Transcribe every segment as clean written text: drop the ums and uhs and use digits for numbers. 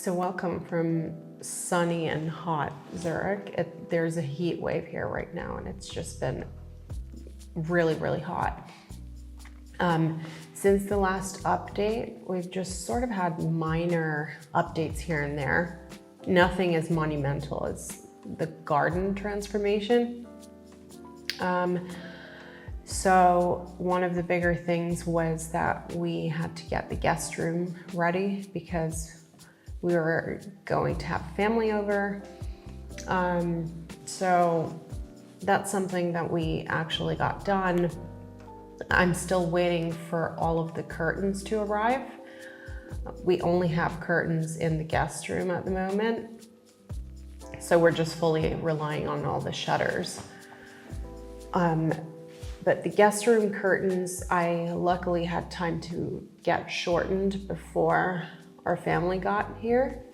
So welcome from sunny and hot Zurich. There's a heat wave here right now, and it's just been really, really hot. Since the last update, we've just sort of had minor updates here and there. Nothing as monumental as the garden transformation. So one of the bigger things was that we had to get the guest room ready because we were going to have family over. So that's something that we actually got done. I'm still waiting for all of the curtains to arrive. We only have curtains in the guest room at the moment, so we're just fully relying on all the shutters. But the guest room curtains, I luckily had time to get shortened before our family got here.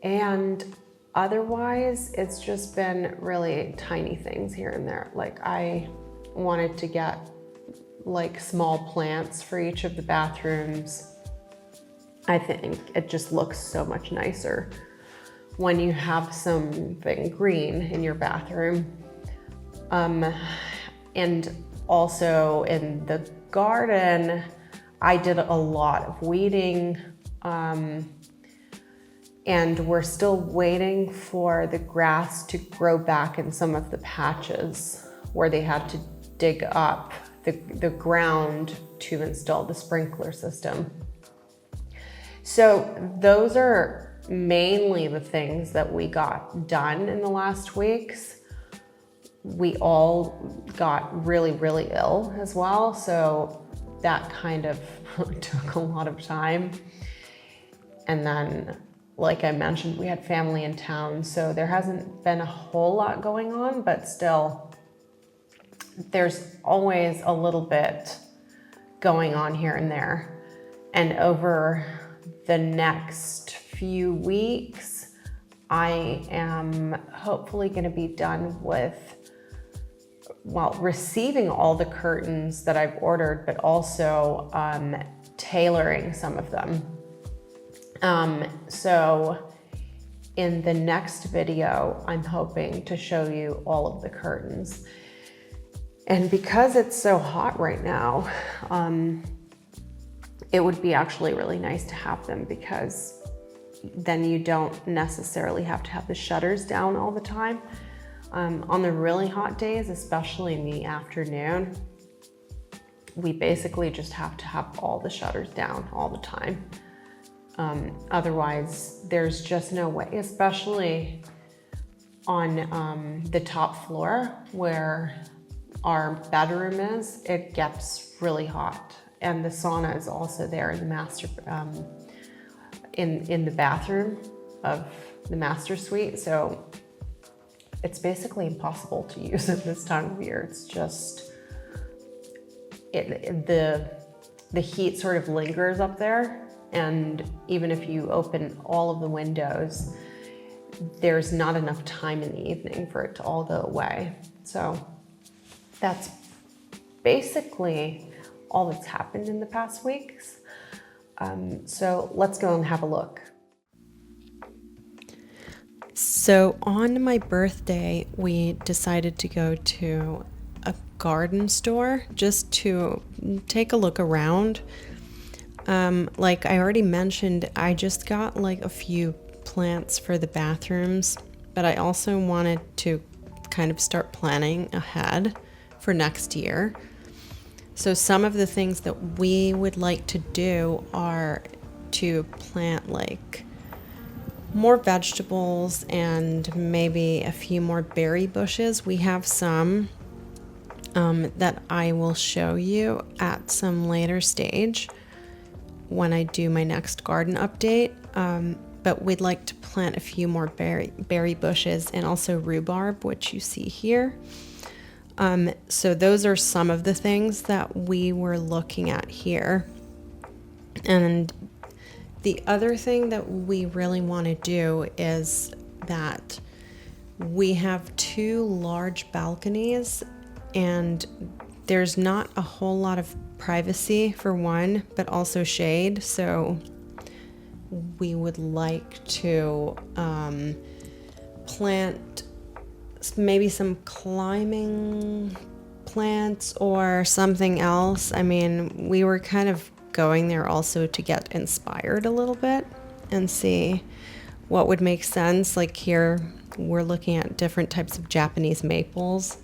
And otherwise, it's just been really tiny things here and there. Like I wanted to get like small plants for each of the bathrooms. I think it just looks so much nicer when you have something green in your bathroom. And also in the garden, I did a lot of weeding, and we're still waiting for the grass to grow back in some of the patches where they had to dig up the ground to install the sprinkler system. So those are mainly the things that we got done in the last weeks. We all got really, really ill as well, so that kind of took a lot of time. And then, like I mentioned, we had family in town, so there hasn't been a whole lot going on, but still, there's always a little bit going on here and there. And over the next few weeks, I am hopefully going to be done with receiving all the curtains that I've ordered, but also tailoring some of them. So in the next video, I'm hoping to show you all of the curtains. And because it's so hot right now, it would be actually really nice to have them, because then you don't necessarily have to have the shutters down all the time. On the really hot days, especially in the afternoon, we basically just have to have all the shutters down all the time. Otherwise, there's just no way, especially on the top floor where our bedroom is, it gets really hot. And the sauna is also there in the master, in the bathroom of the master suite. So it's basically impossible to use at this time of year. It's just, the heat sort of lingers up there. And even if you open all of the windows, there's not enough time in the evening for it to all go away. So that's basically all that's happened in the past weeks. So let's go and have a look. So on my birthday, we decided to go to a garden store just to take a look around. Like I already mentioned, I just got like a few plants for the bathrooms, but I also wanted to kind of start planning ahead for next year. So some of the things that we would like to do are to plant like more vegetables and maybe a few more berry bushes. We have some that I will show you at some later stage when I do my next garden update. But we'd like to plant a few more berry bushes and also rhubarb, which you see here. So those are some of the things that we were looking at here. And the other thing that we really want to do is that we have 2 large balconies, and there's not a whole lot of privacy for one, but also shade. So we would like to plant maybe some climbing plants or something else. I mean, we were kind of going there also to get inspired a little bit and see what would make sense. Like here, we're looking at different types of Japanese maples.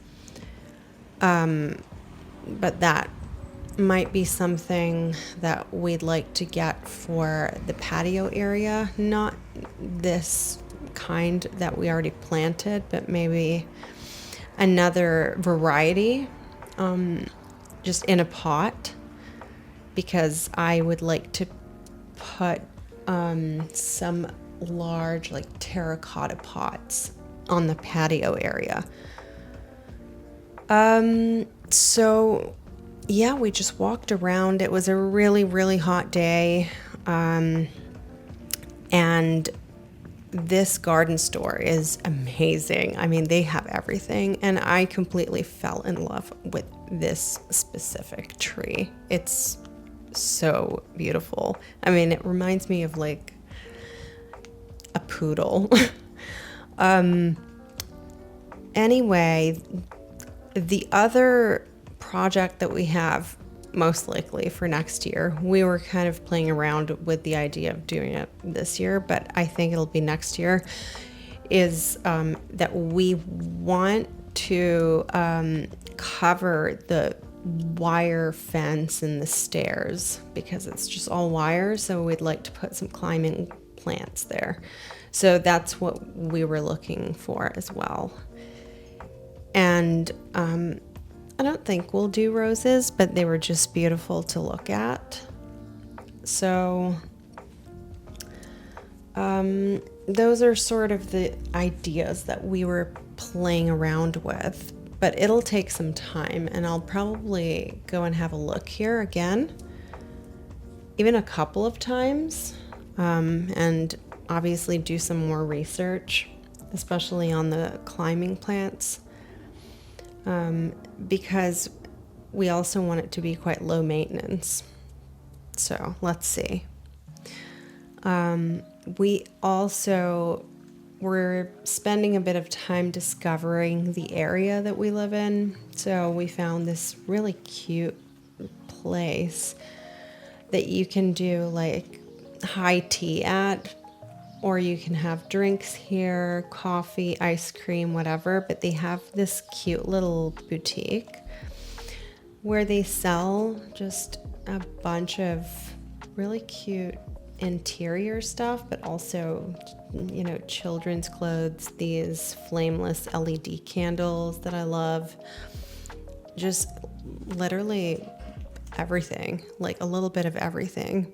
But that might be something that we'd like to get for the patio area. Not this kind that we already planted, but maybe another variety, just in a pot, because I would like to put some large like terracotta pots on the patio area. So yeah, we just walked around. It was a really, really hot day. And this garden store is amazing. I mean, they have everything. And I completely fell in love with this specific tree. It's so beautiful. I mean, it reminds me of like a poodle. Anyway, the other project that we have most likely for next year, we were kind of playing around with the idea of doing it this year, but I think it'll be next year, is that we want to cover the wire fence and the stairs, because it's just all wire, so we'd like to put some climbing plants there. So that's what we were looking for as well. And I don't think we'll do roses, but they were just beautiful to look at. So those are sort of the ideas that we were playing around with, but it'll take some time, and I'll probably go and have a look here again, even a couple of times, and obviously do some more research, especially on the climbing plants. Because we also want it to be quite low maintenance. So let's see. We also were spending a bit of time discovering the area that we live in. So we found this really cute place that you can do like high tea at, or you can have drinks here, coffee, ice cream, whatever. But they have this cute little boutique where they sell just a bunch of really cute interior stuff, but also, you know, children's clothes, these flameless LED candles that I love. Just literally everything, like a little bit of everything.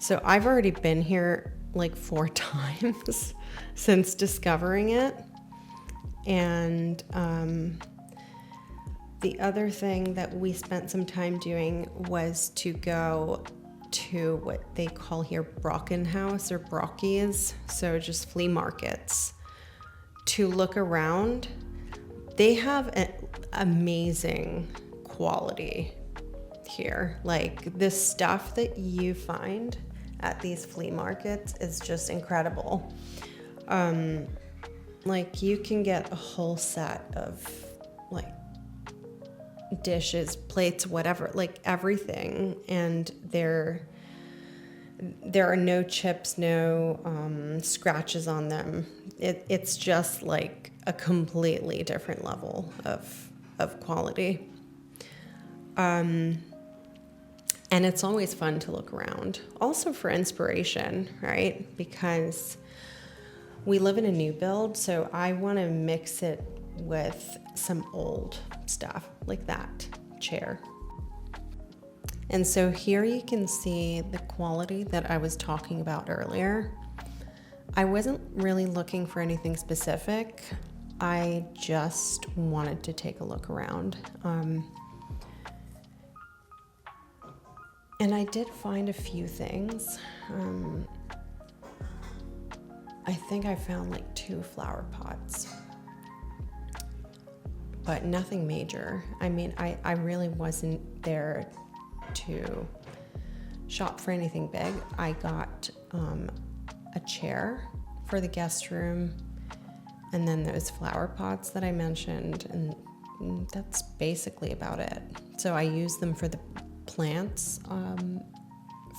So I've already been here like 4 times since discovering it. And the other thing that we spent some time doing was to go to what they call here Brockenhaus or Brockies, so just flea markets, to look around. They have an amazing quality here. Like the stuff that you find at these flea markets is just incredible. Like you can get a whole set of like dishes, plates, whatever, like everything, and there are no chips, no scratches on them. It's just like a completely different level of quality. And it's always fun to look around. Also for inspiration, right? Because we live in a new build, so I want to mix it with some old stuff, like that chair. And so here you can see the quality that I was talking about earlier. I wasn't really looking for anything specific. I just wanted to take a look around. And I did find a few things. I think I found like 2 flower pots, but nothing major. I mean, I really wasn't there to shop for anything big. I got a chair for the guest room, and then those flower pots that I mentioned, and that's basically about it. So I use them for the plants,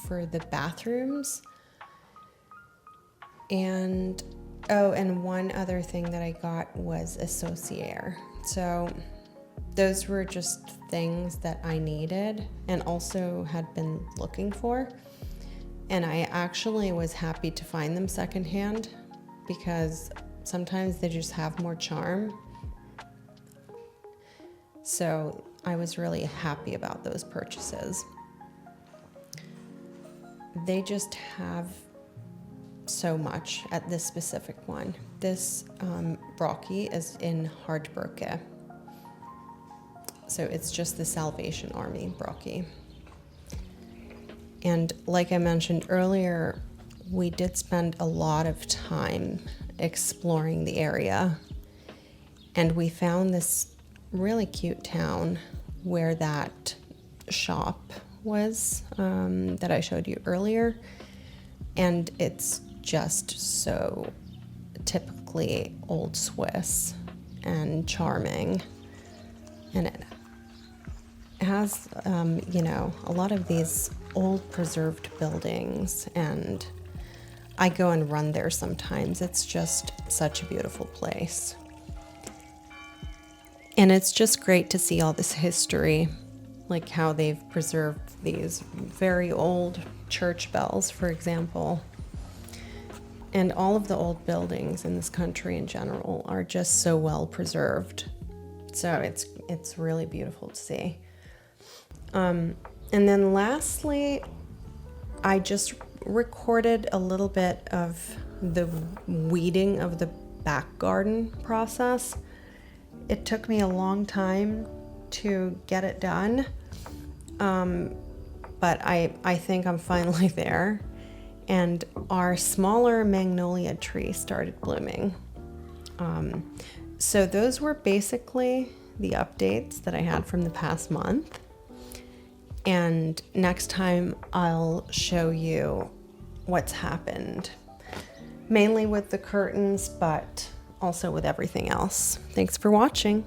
for the bathrooms. And one other thing that I got was a saucier. So those were just things that I needed and also had been looking for. And I actually was happy to find them secondhand because sometimes they just have more charm. So I was really happy about those purchases. They just have so much at this specific one. This Rocky is in Hardbroke. So it's just the Salvation Army Rocky. And like I mentioned earlier, we did spend a lot of time exploring the area. And we found this really cute town where that shop was that I showed you earlier. And it's just so typically old Swiss and charming. And it has, a lot of these old preserved buildings, and I go and run there sometimes. It's just such a beautiful place. And it's just great to see all this history, like how they've preserved these very old church bells, for example. And all of the old buildings in this country in general are just so well preserved. So it's really beautiful to see. And then lastly, I just recorded a little bit of the weeding of the back garden process. It took me a long time to get it done, but I think I'm finally there. And our smaller magnolia tree started blooming. So those were basically the updates that I had from the past month. And next time I'll show you what's happened, mainly with the curtains, but also with everything else. Thanks for watching.